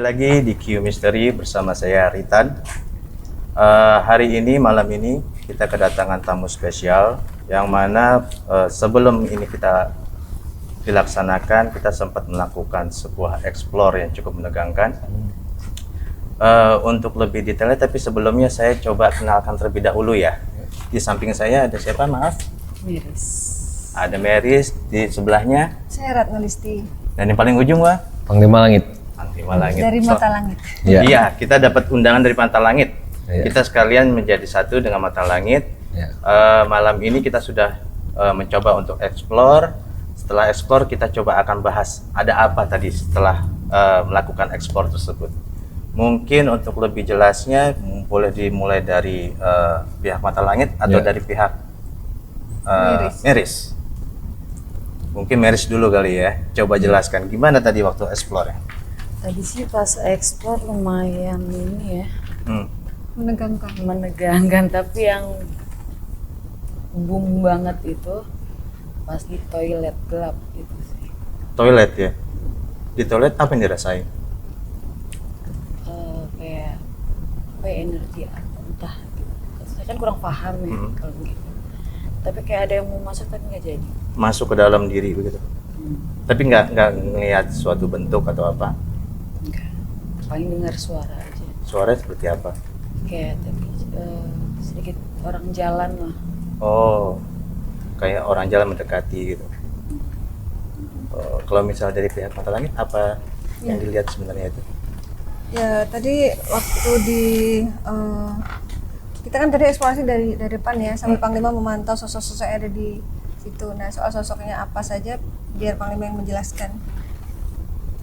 lagi di Q Mystery bersama saya Ritan. Hari ini, malam ini kita kedatangan tamu spesial yang mana sebelum ini kita dilaksanakan, kita sempat melakukan sebuah explore yang cukup menegangkan. Untuk lebih detailnya, tapi sebelumnya saya coba kenalkan terlebih dahulu ya. Di samping saya ada siapa, maaf? Meris. Ada Meris, di sebelahnya Saya Ratna Listi. dan yang paling ujung, Wah? Panglima Langit. Panglima Langit. Dari Mata Langit. Iya. Iya, kita dapat undangan dari Mata Langit. Iya. Kita sekalian menjadi satu dengan Mata Langit. Iya. Malam ini kita sudah mencoba untuk explore. Setelah explore, kita coba akan bahas ada apa tadi setelah melakukan explore tersebut. Mungkin untuk lebih jelasnya boleh dimulai dari pihak Mata Langit atau Iya. dari pihak Meris. Meris. Mungkin Meris dulu kali ya. Coba jelaskan gimana tadi waktu explore ya. Tadi sih pas explore lumayan ini ya, menegangkan, tapi yang boom banget itu pas di toilet gelap gitu sih. Toilet ya. Di toilet apa yang dirasain? Kayak energi apa entah gitu. Saya kan kurang paham ya kalau begitu. Tapi kayak ada yang mau masuk tapi nggak jadi. Masuk ke dalam diri begitu. Tapi nggak ngelihat suatu bentuk atau apa. Enggak. Paling dengar suara aja. Suara seperti apa? Kayak tapi sedikit orang jalan lah. Oh, kayak orang jalan mendekati gitu. Oh, kalau misal dari pihak Mata Langit apa yang dilihat sebenarnya itu? Ya tadi waktu di kita kan tadi eksplorasi dari depan ya, sambil Panglima memantau sosok-sosok yang ada di situ. Nah, soal sosoknya apa saja biar Panglima yang menjelaskan.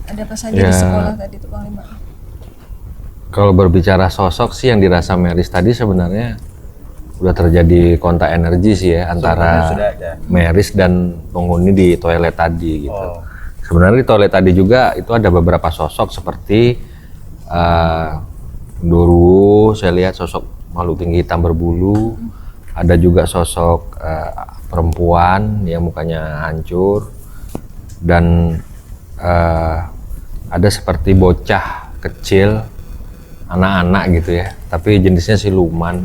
Ada apa saja di sekolah tadi itu Panglima? Kalau berbicara sosok sih yang dirasa Meris tadi sebenarnya udah terjadi kontak energi sih ya antara sudah ada. Meris dan penghuni di toilet tadi gitu. Oh. Sebenarnya di toilet tadi juga itu ada beberapa sosok seperti dulu saya lihat sosok makhluk tinggi hitam berbulu, ada juga sosok perempuan yang mukanya hancur, dan ada seperti bocah kecil, anak-anak gitu ya, tapi jenisnya siluman.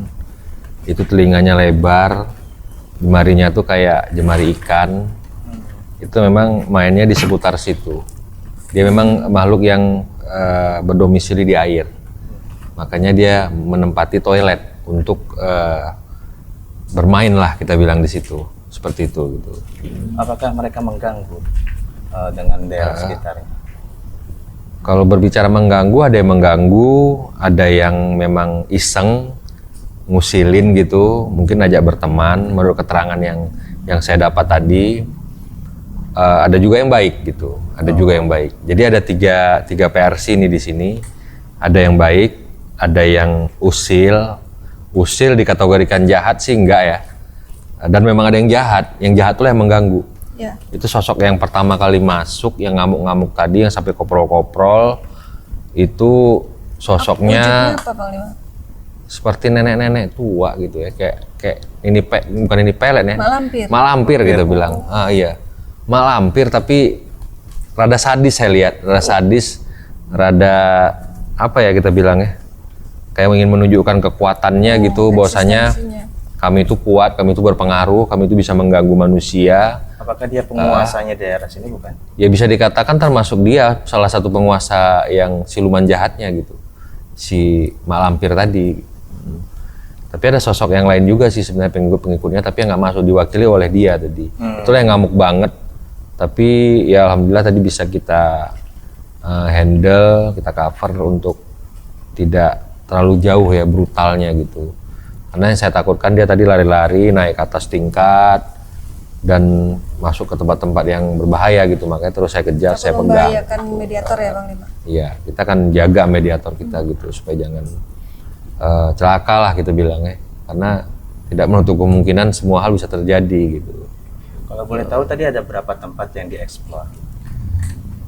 Itu telinganya lebar, jemarinya tuh kayak jemari ikan. Itu memang mainnya di seputar situ. Dia memang makhluk yang berdomisili di air. Makanya dia menempati toilet untuk bermain lah, kita bilang di situ. Seperti itu gitu. Apakah mereka mengganggu dengan daerah sekitarnya? Kalau berbicara mengganggu, ada yang mengganggu, ada yang memang iseng ngusilin gitu, mungkin ajak berteman menurut keterangan yang saya dapat tadi. Ada juga yang baik gitu, ada juga yang baik. Jadi ada tiga PRC ini di sini. Ada yang baik, ada yang usil. Usil dikategorikan jahat sih enggak ya. Dan memang ada yang jahat itulah yang mengganggu. Ya. Itu sosok yang pertama kali masuk, yang ngamuk-ngamuk tadi, yang sampai koprol-koprol. Itu sosoknya Wujudnya apa Panglima? seperti nenek-nenek tua gitu ya, kayak ini bukan ini pelet ya. Malampir gitu bilang. Iya. Malampir tapi rada sadis saya lihat, rada apa ya kita bilang ya, kayak ingin menunjukkan kekuatannya gitu, bahwasanya kami itu kuat, kami itu berpengaruh, kami itu bisa mengganggu manusia. Apakah dia penguasanya daerah sini bukan? Ya bisa dikatakan termasuk dia salah satu penguasa yang siluman jahatnya gitu, si Malampir tadi. Tapi ada sosok yang lain juga sih sebenarnya pengikut-pengikutnya, tapi yang nggak masuk diwakili oleh dia tadi. Itulah yang ngamuk banget. Tapi ya alhamdulillah tadi bisa kita handle, kita cover untuk tidak terlalu jauh ya brutalnya gitu. Karena yang saya takutkan dia tadi lari-lari naik ke atas tingkat dan masuk ke tempat-tempat yang berbahaya gitu, makanya terus saya kejar, saya pegang. Membahayakan mediator ya Panglima? Iya, kita kan jaga mediator kita gitu supaya jangan celaka lah kita bilangnya, karena tidak menutup kemungkinan semua hal bisa terjadi gitu. Kalau boleh tahu tadi ada berapa tempat yang dieksplor?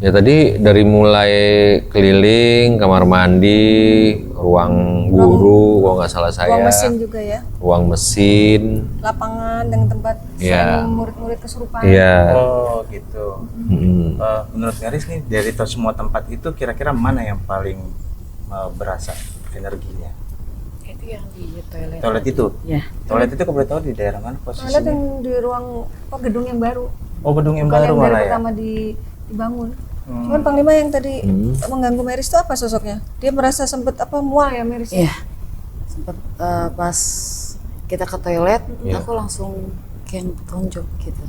Ya tadi dari mulai keliling, kamar mandi, ruang guru, kalau nggak salah saya. Ruang mesin juga ya. Ruang mesin. Lapangan dengan tempat Iya. murid-murid kesurupan. Iya. Oh gitu. Menurut Meris nih dari semua tempat itu kira-kira mana yang paling berasa energinya? Itu yang di toilet. Toilet itu? Ya. Toilet itu kalau boleh tahu di daerah mana Toilet posisinya? yang di ruang gedung yang baru. Oh gedung yang Bukan baru yang dari malah ya? pertama dibangun. Cuman Panglima yang tadi mengganggu Meris itu apa sosoknya? Dia merasa sempet mual ya Meris? Iya. Sempat pas kita ke toilet, Iya. aku langsung kayak tonjok gitu.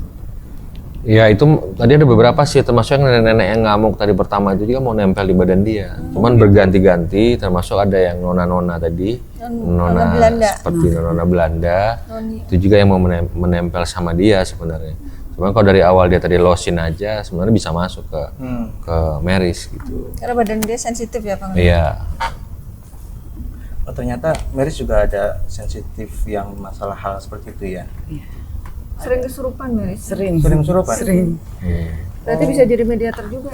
Ya itu tadi ada beberapa sih, termasuk yang nenek-nenek yang ngamuk tadi pertama itu juga mau nempel di badan dia. Cuman berganti-ganti, termasuk ada yang nona-nona tadi, Nona Belanda. seperti nona Belanda. Noni. Itu juga yang mau menempel sama dia sebenarnya. Cuman kalau dari awal dia tadi losin aja, sebenarnya bisa masuk ke Meris gitu. Karena badan dia sensitif ya Panglima. Iya. Oh ternyata Meris juga ada sensitif yang masalah hal seperti itu ya? Sering kesurupan Meris. Sering. Sering kesurupan? Sering. Berarti bisa jadi mediator juga.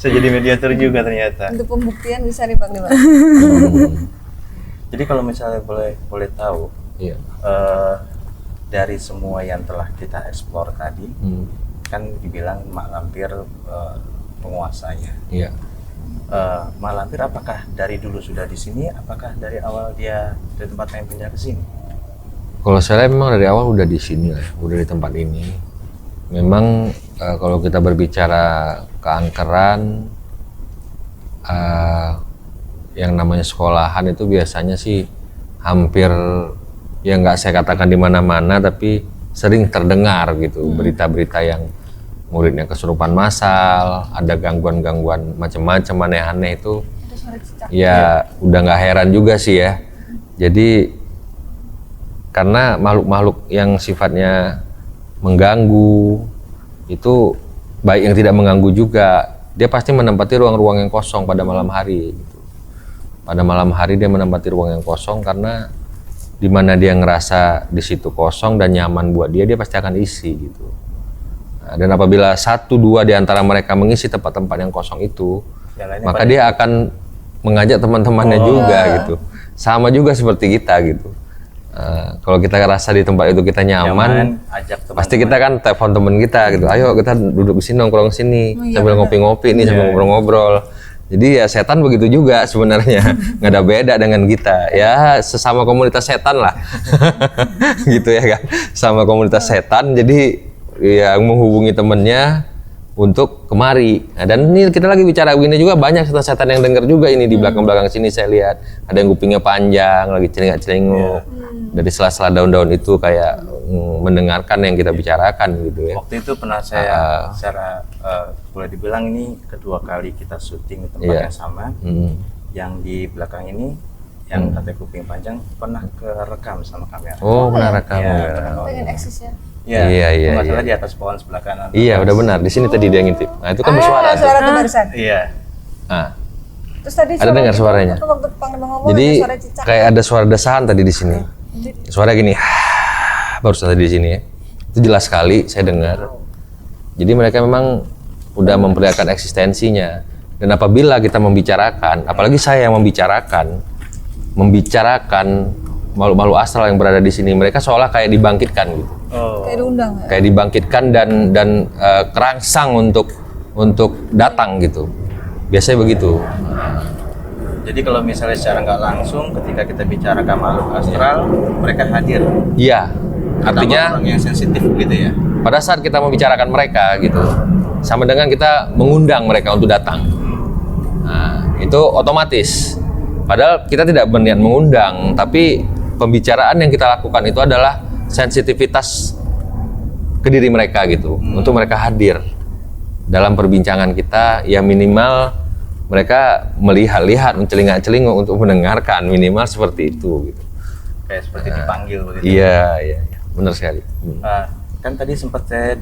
Saya jadi mediator juga ternyata. Untuk pembuktian bisa nih Panglima. Jadi kalau misalnya boleh tahu, Iya. dari semua yang telah kita eksplor tadi, kan dibilang Mak Lampir penguasanya. Iya. Mak Lampir apakah dari dulu sudah di sini? Apakah dari awal dia dari tempat yang pindah ke sini? Kalau saya lihat memang dari awal udah di sini lah, udah di tempat ini. Memang kalau kita berbicara keangkeran, yang namanya sekolahan itu biasanya sih hampir ya nggak saya katakan di mana-mana, tapi sering terdengar gitu berita-berita yang muridnya kesurupan massal, ada gangguan-gangguan macam-macam aneh-aneh itu. Ada suara cicak. Ya udah nggak heran juga sih ya. Jadi karena makhluk-makhluk yang sifatnya mengganggu itu baik yang tidak mengganggu juga, dia pasti menempati ruang-ruang yang kosong pada malam hari gitu. Pada malam hari dia menempati ruang yang kosong karena di mana dia ngerasa di situ kosong dan nyaman buat dia pasti akan isi gitu. Nah, dan apabila 1-2 di antara mereka mengisi tempat-tempat yang kosong itu, Yang lainnya maka pada- dia akan mengajak teman-temannya juga gitu. Sama juga seperti kita gitu. Kalau kita rasa di tempat itu kita nyaman, ajak teman-teman. pasti kita kan telepon teman kita gitu. Ayo kita duduk di sini, nongkrong sini sambil ngopi-ngopi nih, sambil ngobrol-ngobrol. Jadi ya setan begitu juga sebenarnya, nggak ada beda dengan kita. Ya sesama komunitas setan lah, gitu ya kan. Sama komunitas setan, jadi yang menghubungi temennya untuk kemari. Nah, dan ini kita lagi bicara begini juga banyak setan-setan yang dengar juga ini di belakang-belakang sini saya lihat. Ada yang kupingnya panjang, lagi celingak-celinguk. Dari sela-sela daun-daun itu kayak mendengarkan yang kita bicarakan gitu ya. Waktu itu pernah saya secara boleh dibilang ini kedua kali kita syuting di tempat yang sama. Yang di belakang ini yang katanya kuping panjang pernah kerekam sama kamera. Oh, pernah rekam. Iya, Ya. pernah. Pengen eksis ya. Iya, Iya, nggak salah iya. di atas pohon sebelah kanan. Iya, udah benar. Di sini tadi dia ngintip. Nah, itu kan bersuara tuh. Suara tuh barusan. Iya. Nah, Terus tadi Ada dengar suaranya? Waktu Panglima ngomong jadi ada suara cicak. kayak ada suara desahan tadi di sini. Suara gini, barusan tadi di sini ya. Itu jelas sekali saya dengar. Jadi mereka memang udah memperlihatkan eksistensinya. Dan apabila kita membicarakan, apalagi saya yang membicarakan makhluk-makhluk astral yang berada di sini, mereka seolah kayak dibangkitkan gitu. Oh. Kayak diundang ya. Kayak dibangkitkan dan kerangsang untuk datang gitu. Biasanya begitu. Jadi kalau misalnya secara nggak langsung ketika kita bicara ke makhluk astral, mereka hadir. Iya. Artinya orang yang sensitif gitu ya. pada saat kita membicarakan mereka gitu, sama dengan kita mengundang mereka untuk datang. Nah, itu otomatis. Padahal kita tidak berniat mengundang, tapi pembicaraan yang kita lakukan itu adalah sensitivitas ke diri mereka gitu, untuk mereka hadir dalam perbincangan kita. Ya minimal mereka melihat-lihat, mencelingak-celinguk untuk mendengarkan, minimal seperti itu gitu. Kayak seperti dipanggil begitu. Iya, benar sekali. Kan tadi sempat saya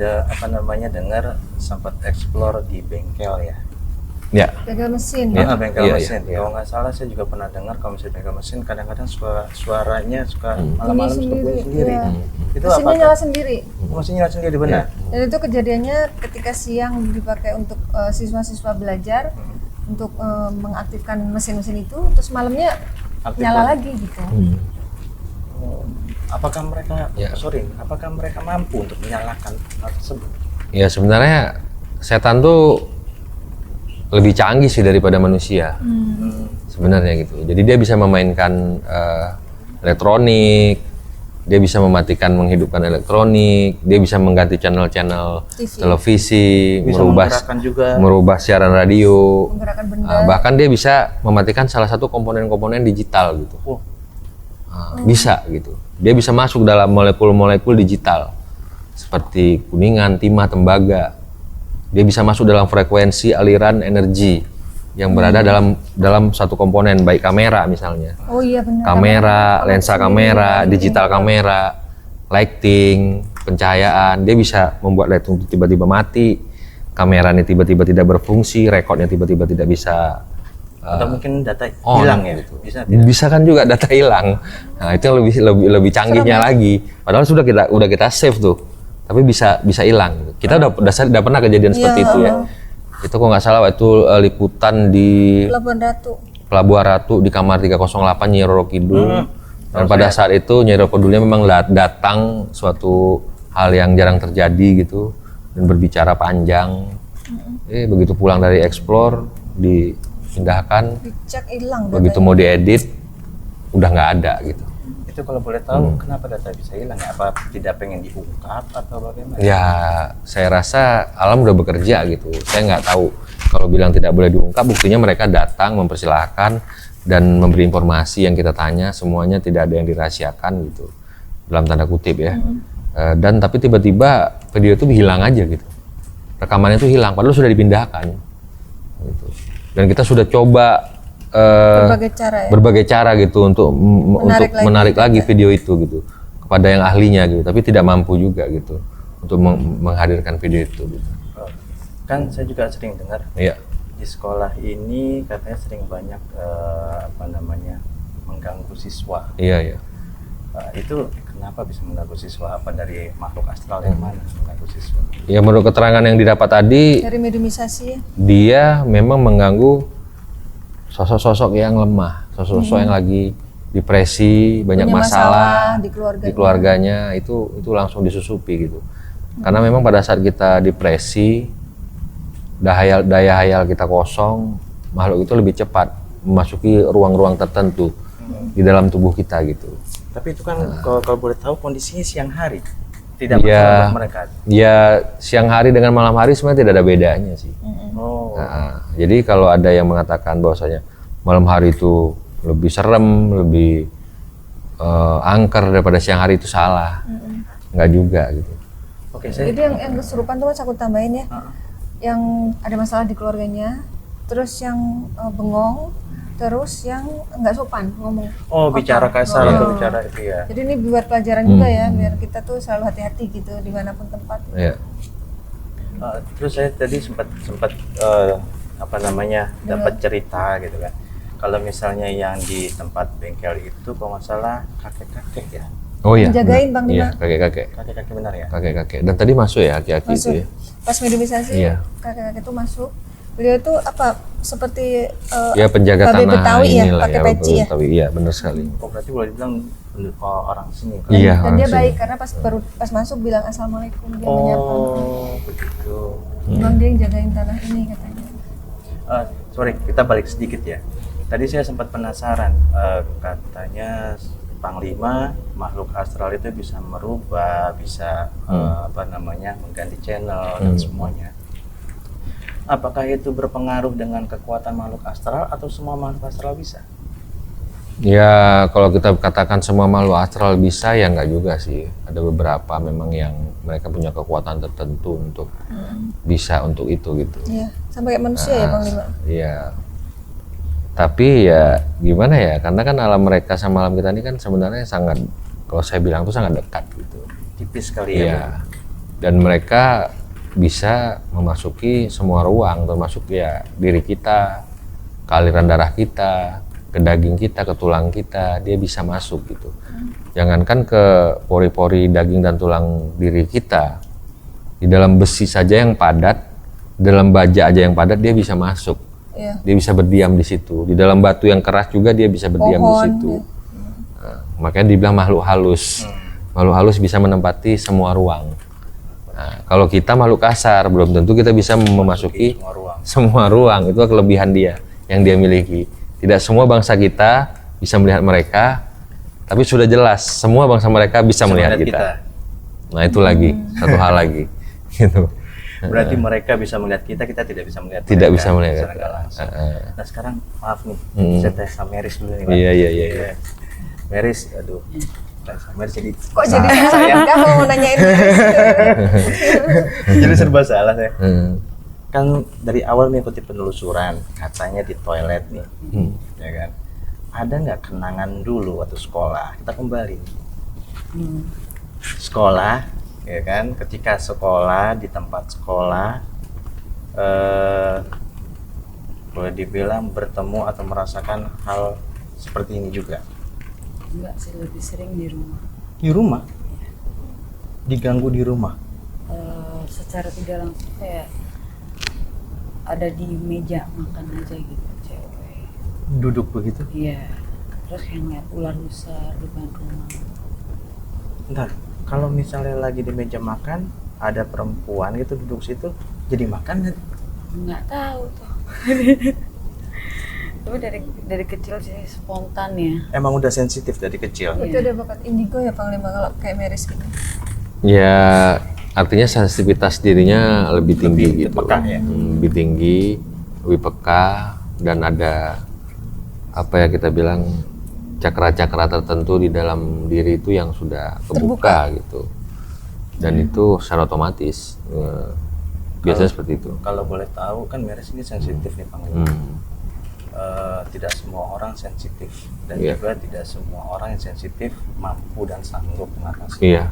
dengar sempat explore di bengkel ya. Ya. bengkel mesin. Nah, bengkel Iya, mesin. iya. Kalau nggak salah saya juga pernah dengar kalau misalnya bengkel mesin kadang-kadang suaranya suka malam-malam suka sendiri, bunyi sendiri. iya. Itu Mesinnya apa? nyala sendiri. Mesinnya nyala sendiri benar. Dan itu kejadiannya ketika siang dipakai untuk siswa-siswa belajar untuk mengaktifkan mesin-mesin itu, terus malamnya Aktif nyala lagi. lagi gitu. Oh, apakah mereka Ya. apakah mereka mampu untuk menyalakan hal tersebut? Ya sebenarnya setan tuh lebih canggih sih daripada manusia sebenarnya gitu. Jadi dia bisa memainkan elektronik, dia bisa mematikan menghidupkan elektronik, dia bisa mengganti channel-channel TV. televisi, Bisa merubah menggerakkan juga. merubah siaran radio. Menggerakkan benda. Bahkan dia bisa mematikan salah satu komponen-komponen digital gitu. Oh, Bisa gitu. Dia bisa masuk dalam molekul-molekul digital seperti kuningan, timah, tembaga. Dia bisa masuk dalam frekuensi aliran energi yang berada dalam satu komponen, baik kamera misalnya. Oh iya benar. Kamera, lensa kamera, digital kamera, lighting, pencahayaan. Dia bisa membuat lighting itu tiba-tiba mati, kameranya tiba-tiba tidak berfungsi, rekodnya tiba-tiba tidak bisa atau mungkin data on hilang ya? gitu. Bisa tidak? Bisa kan juga data hilang. Nah, itu yang lebih canggihnya lagi. Padahal udah kita save tuh. Tapi bisa hilang gitu. Kita udah pernah kejadian seperti itu ya. Itu kok nggak salah waktu liputan di Pelabuhan Ratu. Pelabuhan Ratu di kamar 308 Nyi Roro Kidul. Dan pada saat itu Nyi Roro Kidulnya memang datang suatu hal yang jarang terjadi gitu dan berbicara panjang. Begitu pulang dari explore dipindahkan, Dicek hilang. begitu mau diedit udah nggak ada gitu. Itu kalau boleh tahu kenapa data bisa hilang ya? Apa tidak pengen diungkap atau bagaimana? Ya saya rasa alam udah bekerja gitu. Saya nggak tahu kalau bilang tidak boleh diungkap, buktinya mereka datang mempersilahkan dan memberi informasi yang kita tanya, semuanya tidak ada yang dirahasiakan gitu dalam tanda kutip ya. Dan tapi tiba-tiba video itu hilang aja gitu, rekamannya itu hilang padahal sudah dipindahkan gitu. Dan kita sudah coba berbagai cara gitu untuk menarik lagi video itu gitu kepada yang ahlinya gitu, tapi tidak mampu juga gitu untuk menghadirkan video itu gitu. Kan saya juga sering dengar Iya. di sekolah ini katanya sering banyak mengganggu siswa. Iya. Itu kenapa bisa mengganggu siswa? Apa dari makhluk astral yang mana mengganggu siswa? Ya menurut keterangan yang didapat tadi, Dari mediumisasi ya. dia memang mengganggu sosok-sosok yang lemah, sosok-sosok yang lagi depresi, banyak Punya masalah di keluarganya, itu langsung disusupi gitu. Karena memang pada saat kita depresi, daya hayal kita kosong, makhluk itu lebih cepat memasuki ruang-ruang tertentu di dalam tubuh kita gitu. Tapi itu kan kalau boleh tahu kondisinya siang hari, tidak Ya, masalah buat mereka. ya siang hari dengan malam hari sebenarnya tidak ada bedanya sih. Oh, Nah, jadi kalau ada yang mengatakan bahwasanya malam hari itu lebih serem, lebih angker daripada siang hari, itu salah. Nggak juga gitu. oke, saya Jadi yang kesurupan tuh mas aku tambahin ya. Yang ada masalah di keluarganya, terus yang bengong, terus yang nggak sopan ngomong. bicara kasar Iya. atau bicara itu ya. Jadi ini buat pelajaran juga ya, biar kita tuh selalu hati-hati gitu dimanapun tempat. Ya. Terus saya tadi sempat dapat cerita gitu kan. Kalau misalnya yang di tempat bengkel itu kalau nggak salah kakek-kakek ya. Oh iya. Menjagain, benar. Bang Lima. Iya, kakek-kakek. Kakek-kakek benar ya. Kakek-kakek. Dan tadi masuk ya aki-aki itu Masuk. ya. Pas mediumisasi, Iya. kakek-kakek itu masuk. Beliau itu apa seperti Ya penjaga babe tanah Betawi ya, inilah pakai ya, peci ya. Betawi. Iya, benar sekali. Oh, berarti boleh dibilang orang sini. Kan? Iya, Dan orang dia sini. baik karena pas masuk bilang assalamualaikum, dia menyapa. Oh, begitu. Bang dia yang jagain tanah ini katanya. Sorry, kita balik sedikit ya. Tadi saya sempat penasaran, katanya Panglima makhluk astral itu bisa merubah, bisa mengganti channel dan semuanya. Apakah itu berpengaruh dengan kekuatan makhluk astral atau semua makhluk astral bisa? Ya kalau kita katakan semua makhluk astral bisa, ya nggak juga sih. Ada beberapa memang yang mereka punya kekuatan tertentu untuk bisa untuk itu gitu. Iya, sampai kayak manusia ya Bang Lima. Iya. Tapi ya gimana ya, karena kan alam mereka sama alam kita ini kan sebenarnya sangat, kalau saya bilang tuh sangat dekat gitu. Tipis kali ya. Iya. Dan mereka bisa memasuki semua ruang, termasuk ya diri kita, ke aliran darah kita, ke daging kita, ke tulang kita, dia bisa masuk gitu. Jangankan ke pori-pori daging dan tulang diri kita, di dalam besi saja yang padat, dalam baja aja yang padat dia bisa masuk. Iya. Dia bisa berdiam di situ. Di dalam batu yang keras juga dia bisa berdiam di Pohon, situ. Nah, makanya dibilang makhluk halus. Makhluk halus bisa menempati semua ruang. Nah, kalau kita makhluk kasar, belum tentu kita bisa memasuki semua ruang. Itu kelebihan dia yang dia miliki. Tidak semua bangsa kita bisa melihat mereka, tapi sudah jelas semua bangsa mereka bisa melihat kita. Nah, itu lagi satu hal lagi. Gitu. Berarti mereka bisa melihat kita, kita tidak bisa melihat Tidak mereka bisa melihat secara kita. nggak langsung. Nah sekarang maaf nih, saya tanya sama Meris dulu nih Pak. Iya. Meris, aduh, tanya sama Meris jadi Kok jadi saya enggak mau nanyain jadi serba salah saya. Kan dari awal mengikuti penelusuran, katanya di toilet nih, ya kan? Ada nggak kenangan dulu waktu sekolah? Kita kembali. Sekolah, ya kan? Ketika sekolah di tempat sekolah, boleh dibilang bertemu atau merasakan hal seperti ini juga. Enggak sih, lebih sering di rumah. Di rumah? Diganggu di rumah? Secara tidak langsung kayak ada di meja makan aja gitu cewek. Duduk begitu? Iya. Terus kayak ngeliat ular besar di depan rumah. Bentar, kalau misalnya lagi di meja makan ada perempuan gitu duduk situ, jadi makan nggak? Nggak tahu tuh. Tapi dari kecil sih spontan ya. Emang udah sensitif dari kecil? Itu ada bakat indigo ya Panglima kalau kayak Meris gitu. Ya, artinya sensitivitas dirinya lebih tinggi gitu. peka ya? Lebih tinggi, lebih peka, dan ada apa ya kita bilang cakra-cakra tertentu di dalam diri itu yang sudah kebuka gitu. Dan itu secara otomatis biasanya seperti itu. Kalau boleh tahu kan Meris ini sensitif nih Panglima. Tidak semua orang sensitif dan juga tidak semua orang yang sensitif mampu dan sanggup mengatasi. Iya.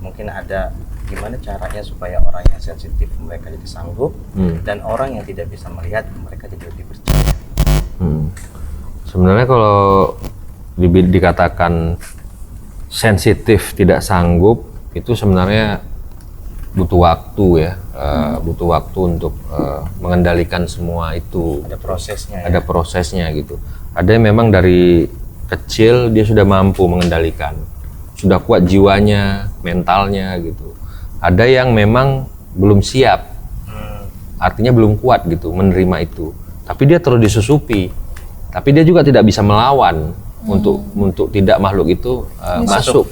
Mungkin ada gimana caranya supaya orang yang sensitif mereka jadi sanggup dan orang yang tidak bisa melihat mereka jadi lebih percaya. Sebenarnya kalau dikatakan sensitif tidak sanggup itu sebenarnya butuh waktu ya, butuh waktu untuk mengendalikan semua itu. Ada prosesnya. Ada prosesnya gitu. Ada yang memang dari kecil dia sudah mampu mengendalikan, sudah kuat jiwanya, mentalnya gitu. Ada yang memang belum siap, artinya belum kuat gitu menerima itu. Tapi dia terus disusupi, tapi dia juga tidak bisa melawan untuk tidak makhluk itu masuk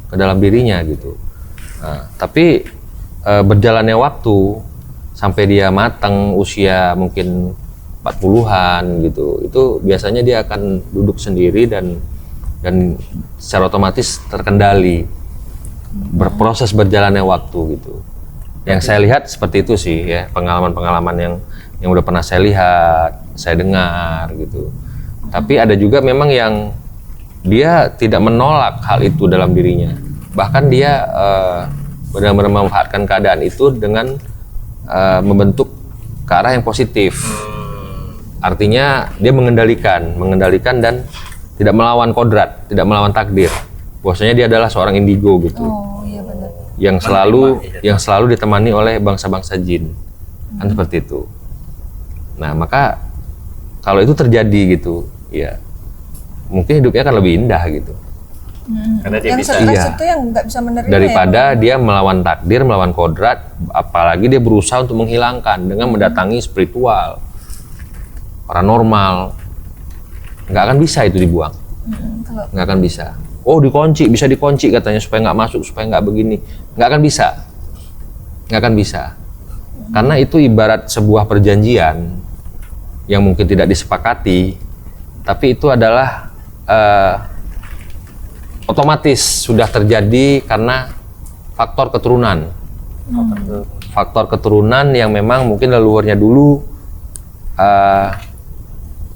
ke dalam dirinya gitu. Nah, tapi berjalannya waktu sampai dia matang usia mungkin 40-an gitu, itu biasanya dia akan duduk sendiri dan secara otomatis terkendali, berproses berjalannya waktu gitu. Yang saya lihat seperti itu sih ya, pengalaman-pengalaman yang udah pernah saya lihat, saya dengar gitu. Tapi ada juga memang yang dia tidak menolak hal itu dalam dirinya, bahkan dia benar-benar memanfaatkan keadaan itu dengan membentuk ke arah yang positif. Artinya dia mengendalikan dan tidak melawan kodrat, tidak melawan takdir. Bahwasanya dia adalah seorang indigo gitu. Oh iya benar. Yang selalu ditemani oleh bangsa-bangsa jin. Kan seperti itu. Nah, maka kalau itu terjadi gitu, ya mungkin hidupnya akan lebih indah gitu. Karena dia Yang bisa. stres itu yang nggak bisa menerima Daripada ya, dia melawan takdir, melawan kodrat, apalagi dia berusaha untuk menghilangkan dengan mendatangi spiritual, paranormal, nggak akan bisa itu dibuang, nggak akan bisa. Oh dikunci, bisa dikunci katanya supaya nggak masuk, supaya nggak begini, nggak akan bisa, karena itu ibarat sebuah perjanjian yang mungkin tidak disepakati, tapi itu adalah otomatis sudah terjadi karena faktor keturunan. Faktor keturunan yang memang mungkin leluhurnya dulu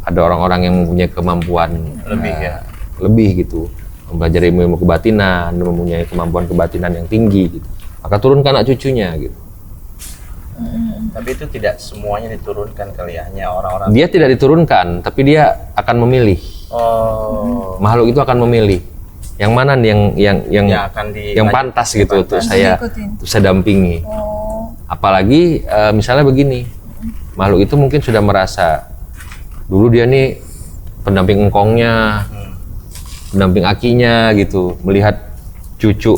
ada orang-orang yang mempunyai kemampuan lebih gitu, mempelajari ilmu kebatinan, mempunyai kemampuan kebatinan yang tinggi gitu. Maka turun ke anak cucunya gitu. Tapi itu tidak semuanya diturunkan kali ya, hanya orang-orang. Dia tidak diturunkan, tapi dia akan memilih. Oh, Makhluk itu akan memilih yang mana nih yang yang akan yang pantas gitu untuk saya Diikutin. untuk saya dampingi. Oh, Apalagi misalnya begini, makhluk itu mungkin sudah merasa dulu dia nih pendamping engkongnya, pendamping akinya gitu, melihat cucu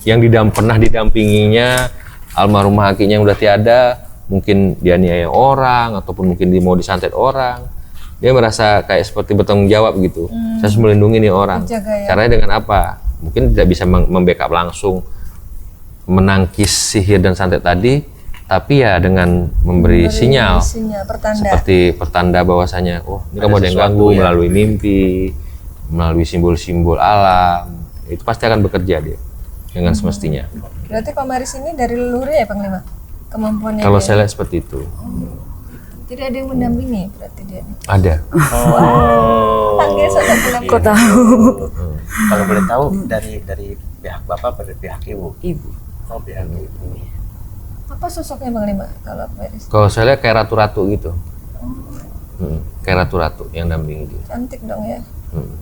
yang pernah didampinginya almarhumah akinya yang udah tiada, mungkin dia niaya orang ataupun mungkin dia mau disantet orang, dia merasa kayak seperti bertanggung jawab gitu. Saya harus melindungi nih orang. Menjaga ya. Caranya dengan apa? Mungkin tidak bisa membackup langsung menangkis sihir dan santet tadi, tapi ya dengan memberi sinyal pertanda. seperti pertanda bahwasanya oh ini kamu ada yang sesuatu ganggu ya. melalui mimpi, melalui simbol-simbol alam, itu pasti akan bekerja dia dengan semestinya. Berarti Komaris ini dari leluhurnya ya Panglima? Kemampuannya Kalau dia? saya lihat seperti itu. Jadi ada yang mendampingi berarti dia nih. Ada. Oh. Panggil sosok bulan. Kok tahu? Kalau boleh tahu dari pihak bapak pada pihak ibu. Ibu. Oh, pihak ibu. Apa sosoknya Panglima kalau Komaris? Kalau saya lihat kayak ratu-ratu gitu. Kayak ratu-ratu yang dampingi dia. Cantik dong ya. Hmm.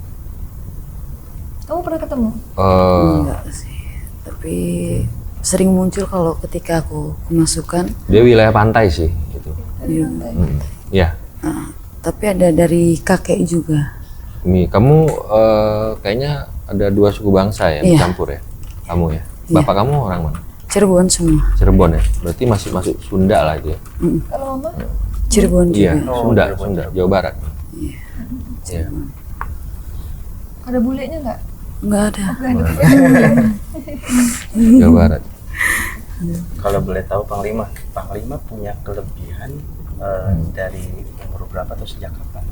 Kamu pernah ketemu? Enggak sih. Tapi sering muncul kalau ketika aku kemasukan. Dia wilayah pantai sih itu. Iya. Ya. Tapi ada dari kakek juga. Mi, kamu kayaknya ada dua suku bangsa ya, Iya. bercampur ya. Kamu ya. Bapak kamu orang mana? Cirebon semua. Cirebon ya. Berarti masih masuk Sunda lah dia. Kalau Mama? Cirebon Iya, juga. Sunda, Sunda, Jawa Barat. Iya. Ada bulenya nggak? Enggak ada. Jawa Barat. Kalau boleh tahu Panglima punya kelebihan dari umur berapa atau sejak kapan?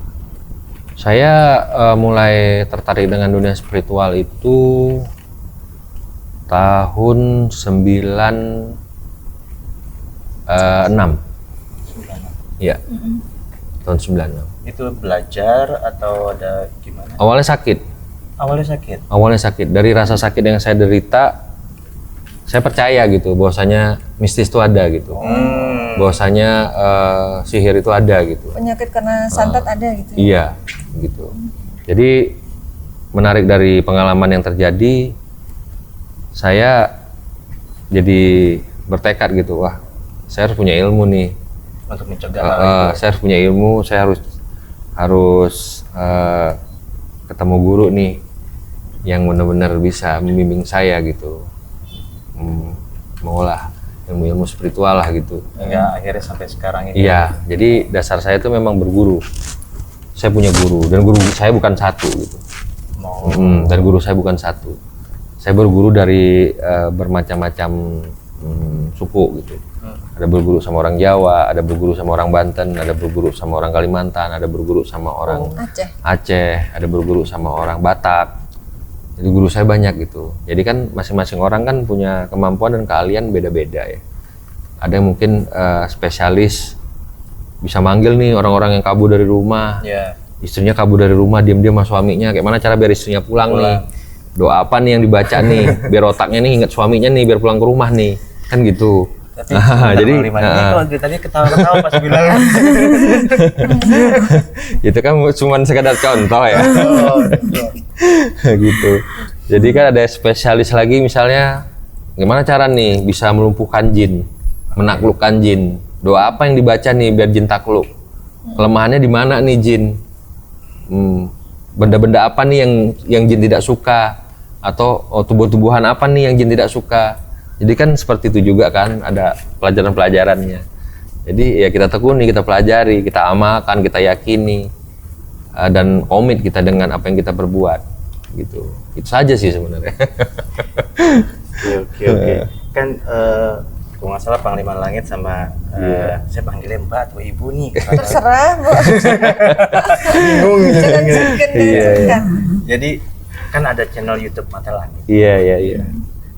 Saya mulai tertarik dengan dunia spiritual itu tahun 96. Iya. Tahun 96. Itu belajar atau ada gimana? Awalnya sakit. Awalnya sakit. Dari rasa sakit yang saya derita, saya percaya gitu bahwasanya mistis itu ada gitu. Bahwasanya sihir itu ada gitu. Penyakit karena santet ada gitu ya? Iya, gitu. Jadi menarik dari pengalaman yang terjadi, saya jadi bertekad gitu, wah, saya harus punya ilmu nih. Untuk mencegah hal itu. Saya harus punya ilmu, saya harus ketemu guru nih yang benar-benar bisa membimbing saya gitu, mengolah ilmu-ilmu spiritual lah gitu. Hingga akhirnya sampai sekarang ini. Iya, jadi dasar saya itu memang berguru. Saya punya guru dan guru saya bukan satu gitu. Dan guru saya bukan satu. Saya berguru dari bermacam-macam suku gitu. Ada berguru sama orang Jawa, ada berguru sama orang Banten, ada berguru sama orang Kalimantan, ada berguru sama orang Aceh, ada berguru sama orang Batak. Jadi guru saya banyak gitu. Jadi kan masing-masing orang kan punya kemampuan dan keahlian beda-beda ya. Ada yang mungkin spesialis bisa manggil nih orang-orang yang kabur dari rumah. Iya. Istrinya kabur dari rumah, diam-diam sama suaminya. Kayak mana cara biar istrinya pulang nih? Doa apa nih yang dibaca nih? Biar otaknya nih ingat suaminya nih, biar pulang ke rumah nih. Kan gitu. Tapi jadi ini kalau ceritanya ketawa-ketawa pas bilang. Itu kan cuma sekadar contoh ya. Gitu. Jadi kan ada spesialis lagi misalnya gimana cara nih bisa melumpuhkan jin, menaklukkan jin. Doa apa yang dibaca nih biar jin takluk? Kelemahannya di mana nih jin? Benda-benda apa nih yang jin tidak suka? Atau tubuh-tubuhan apa nih yang jin tidak suka? Jadi kan seperti itu juga kan, ada pelajaran-pelajarannya. Jadi ya kita tekuni, kita pelajari, kita amalkan, kita yakini, dan komit kita dengan apa yang kita perbuat. Gitu. Itu saja sih sebenarnya. Oke. Kan kalau nggak salah Panglima Langit sama saya panggilnya Mbak atau Ibu nih. Terserah, Bu. Bingung. Iya. Jadi kan ada channel YouTube Mata Langit. Iya.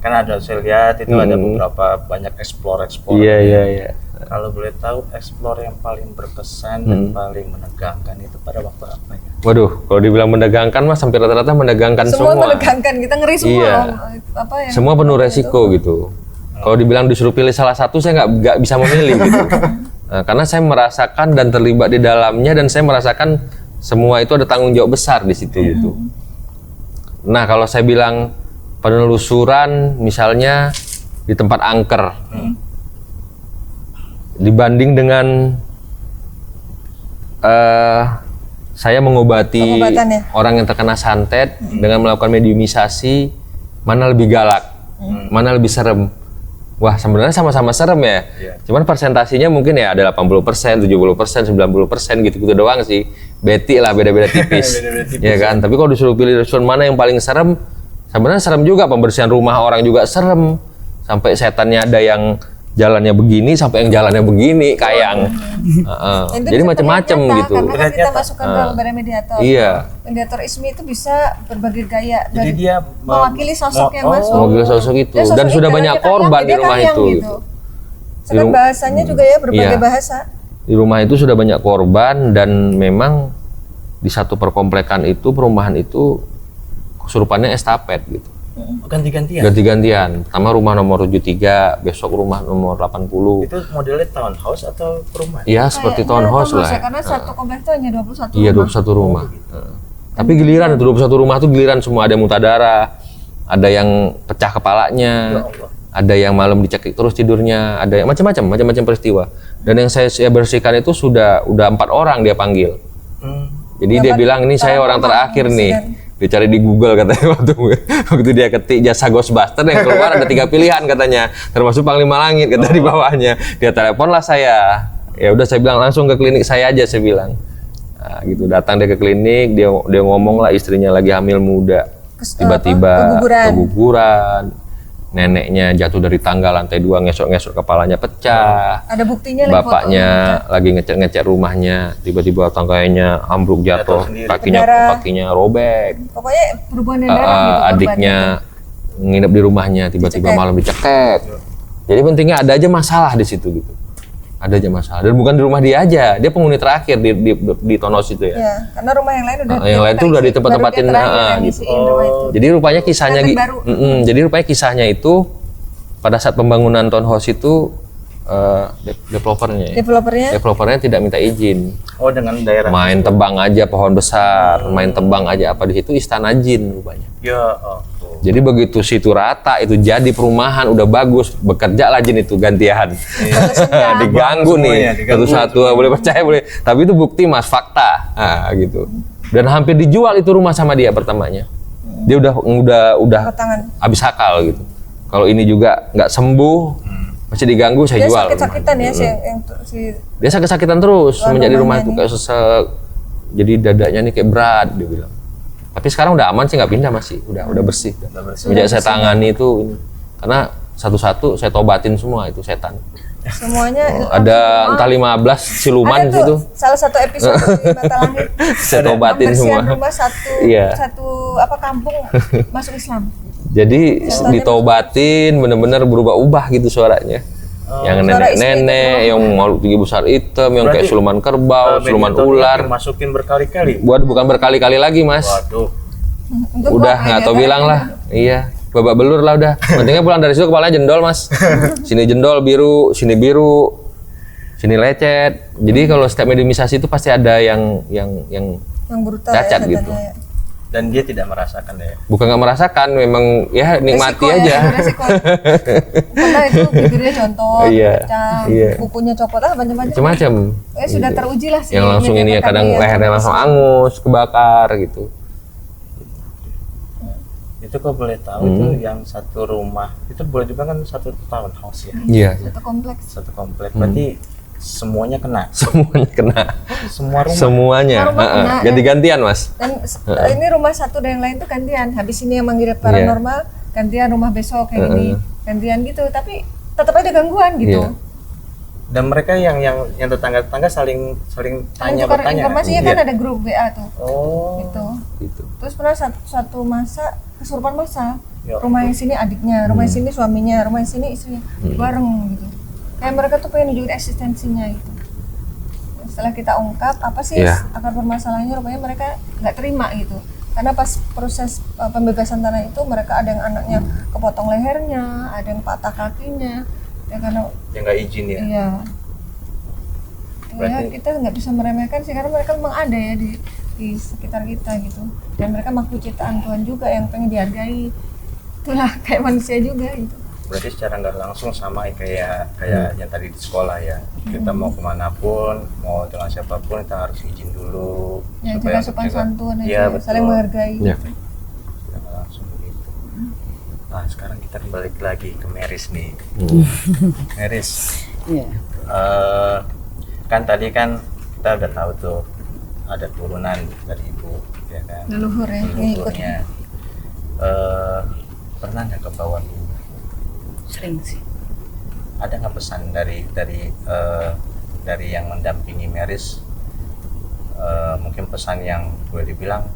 Kan ada, saya lihat itu ada beberapa banyak explore. Iya. Kalau boleh tahu explore yang paling berkesan dan paling menegangkan itu pada waktu apa ya? Waduh, kalau dibilang menegangkan mas sampai rata-rata menegangkan semua. Menegangkan, kita ngeri semua. Iya. Apa yang Semua penuh resiko gitu. Kalau dibilang disuruh pilih salah satu, saya nggak bisa memilih gitu. Nah, karena saya merasakan dan terlibat di dalamnya, dan saya merasakan semua itu ada tanggung jawab besar di situ gitu. Nah, kalau saya bilang penelusuran misalnya di tempat angker, dibanding dengan saya mengobati orang yang terkena santet dengan melakukan mediumisasi, mana lebih galak, mana lebih serem? Wah, sebenarnya sama-sama serem ya. Cuman persentasinya mungkin ya ada 80%, 70%, 90% gitu-gitu doang sih. Beti lah, beda-beda tipis. Ya kan? Tapi kalau disuruh pilih restoran mana yang paling serem, sebenarnya serem juga. Pembersihan rumah orang juga serem. Sampai setannya ada yang jalannya begini, sampai yang jalannya begini, kayang. Jadi macam-macam gitu. Karena kan kita masukkan ke mediator. Iya. Mediator ISMI itu bisa berbagai gaya. Jadi dia mewakili sosok yang masuk. Mewakili sosok itu. Dan sudah banyak korban di rumah itu. Gitu. Sedang bahasanya juga ya berbagai bahasa. Di rumah itu sudah banyak korban, dan memang di satu perkomplekan itu, perumahan itu kesurupannya estafet gitu. Ganti-gantian? Ganti-gantian. Pertama rumah nomor 73, besok rumah nomor 80. Itu modelnya townhouse atau perumahan? Iya, seperti townhouse lah. Karena satu komplek itu hanya 21 rumah. Iya, 21 rumah. Tapi giliran itu 21 rumah itu giliran semua, ada yang muntah darah, ada yang pecah kepalanya, ada yang malam dicekik terus tidurnya, ada yang macam-macam peristiwa. Dan yang saya bersihkan itu sudah 4 orang dia panggil. Jadi dia bilang, ini saya orang terakhir nih. Dia cari di Google katanya waktu dia ketik jasa Ghostbuster, yang keluar ada 3 pilihan katanya, termasuk Panglima Langit kata di bawahnya. Dia teleponlah saya. Ya udah, saya bilang langsung ke klinik saya aja, saya bilang. Nah, gitu, datang dia ke klinik, dia ngomong lah istrinya lagi hamil muda. Tiba-tiba keguguran. Neneknya jatuh dari tangga lantai 2, ngesot-ngesot kepalanya pecah. Ada buktinya. Bapaknya lagi ngecat rumahnya, tiba-tiba tangganya ambruk jatuh, kakinya robek. Pokoknya berhubungan dengan darah gitu. Adiknya nginep di rumahnya, tiba-tiba malam dicekek. Jadi pentingnya ada aja masalah di situ gitu. Ada aja masalah. Dan bukan di rumah dia aja, dia penghuni terakhir di Tonos itu ya. Iya, karena rumah yang lain udah yang lain tuh udah di tempat-tempatin gitu. Jadi rupanya kisahnya jadi rupanya kisahnya itu pada saat pembangunan townhouse itu developernya tidak minta izin. Oh, dengan daerah. Main tebang aja pohon besar, main tebang aja apa di situ istana jin rupanya. Ya. Jadi begitu situ rata, itu jadi perumahan udah bagus, bekerja lah jin itu gantian. Diganggu nih, satu-satu boleh percaya boleh. Tapi itu bukti mas, fakta, gitu. Dan hampir dijual itu rumah sama dia pertamanya. Dia udah habis akal gitu. Kalau ini juga nggak sembuh, masih diganggu, saya jual. Dia sakit-sakitan ya, dia sakit-sakitan terus menjadi rumah itu kayak sesek. Jadi dadanya nih kayak berat, dia bilang. Tapi sekarang udah aman sih, nggak pindah, masih udah bersih. Sejak saya tangani itu, karena satu-satu saya tobatin semua itu setan. Semuanya ada entah 15 siluman gitu. Salah satu episode di Mata Langit. Saya tobatin semua. Rumah satu kampung masuk Islam. Jadi ditobatin, bener-bener berubah-ubah gitu suaranya. Yang nenek-nenek, yang makhluk tinggi besar hitam, yang kayak siluman kerbau, siluman ular. Masukin berkali-kali. Bukan berkali-kali lagi, Mas. Waduh. Udah nggak tahu bilang lah. Iya, babak belur lah udah. Pentingnya pulang dari situ kepalanya jendol, Mas. Sini jendol biru, sini sini lecet. Jadi kalau setiap mediumisasi itu pasti ada yang brutal cacat gitu. Dan dia tidak merasakan ya? Bukan nggak merasakan, memang ya nikmati aja. Karena itu bibirnya contoh, pecah, kukunya copot, macam-macam. Sudah teruji lah sih. Yang langsung ini kadang lehernya langsung angus, kebakar gitu. Itu kok boleh tahu tuh yang satu rumah, itu boleh juga kan satu townhouse ya? Iya. Satu komplek. Berarti semuanya kena. Semua rumah. Semuanya. Ganti-gantian, Mas. Dan ini rumah satu dan yang lain tuh gantian. Habis ini yang manggil paranormal, gantian rumah besok kayak gini, gantian gitu. Tapi tetap ada gangguan gitu. Dan mereka yang tetangga-tetangga saling bertanya. Informasinya kan ada grup WA tuh. Oh. Gitu. Terus pernah satu masa kesurupan masa. Rumah yang sini adiknya, rumah yang sini suaminya, rumah yang sini istrinya, bareng gitu. Kayak mereka tuh pengen nunjukin eksistensinya gitu. Setelah kita ungkap apa sih akar permasalahannya, rupanya mereka nggak terima gitu. Karena pas proses pembebasan tanah itu mereka ada yang anaknya kepotong lehernya, ada yang patah kakinya, ya karena Yang nggak izin ya. iya. Ya, Berarti- kita nggak bisa meremehkan sih karena mereka memang ada ya di sekitar kita gitu. Dan mereka makhluk ciptaan Tuhan juga yang pengen dihargai. Itulah kayak manusia juga gitu. Berarti secara nggak langsung sama kayak yang tadi di sekolah ya. Kita mau kemanapun, mau dengan siapapun kita harus izin dulu. Ya supaya jaga sopan kita- santun Iya, aja, betul. saling menghargai. Iya. Secara nggak langsung begitu. Nah sekarang kita balik lagi ke Meris nih. Meris, Iya. kan tadi kan kita udah tahu tuh ada turunan dari ibu, ya kan? Leluhur ya, yang ikut. Leluhurnya. Pernah nggak ke bawah dulu? Sering sih. Ada nggak pesan dari yang mendampingi Meris? Mungkin pesan yang boleh dibilang,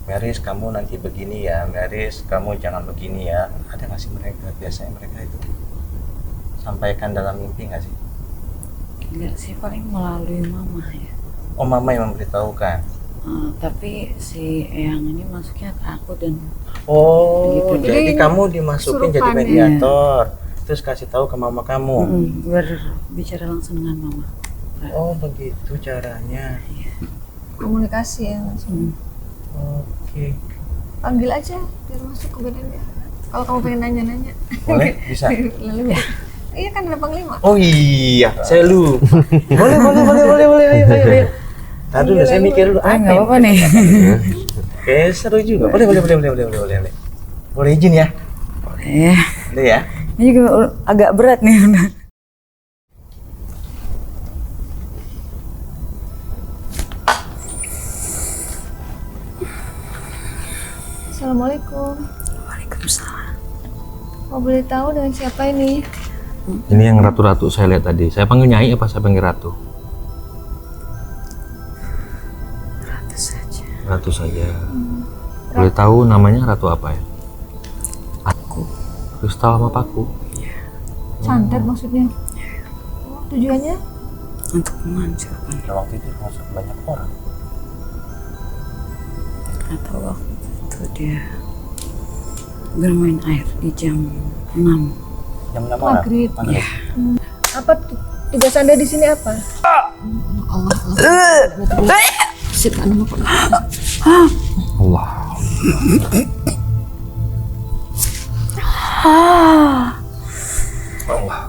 Meris kamu nanti begini ya, Meris kamu jangan begini ya. Ada nggak sih mereka, biasanya mereka itu sampaikan dalam mimpi nggak sih? Enggak sih, paling melalui mama ya. Oh mama yang memberitahukan. Tapi si Eyang ini masuknya ke aku dan Oh Gitu. jadi Jadi kamu dimasukin jadi kesurupan ya? mediator, terus kasih tahu ke mama kamu. berbicara langsung dengan mama. Oh begitu caranya. Komunikasi ya langsung. Oke. Panggil aja biar masuk ke badannya. Kalau kamu pengen nanya-nanya. Boleh bisa. Lalu iya kan ada panglima. Oh iya, saya lupa. boleh. Ayo. Tadi dulu saya mikir dulu. Nggak apa-apa nih. Oke, seru juga. Boleh. Boleh izin ya? Boleh. Boleh ya? Ini juga agak berat nih. Assalamualaikum. Waalaikumsalam. Mau boleh tahu dengan siapa ini? Ini yang ratu-ratu saya lihat tadi. Saya panggil Nyai apa saya panggil Ratu? Ratu saja. Ratu saja. Boleh tahu namanya Ratu apa ya? Aku. Kristal sama Paku. Santet maksudnya. Oh, tujuannya? Untuk menghancurkan. Nah, waktu itu masuk banyak orang. Atau waktu itu dia bermain air di jam 6. Jam 6 orang. Maghrib. Maghrib. Apa tugas Anda di sini apa? Allah. Allah.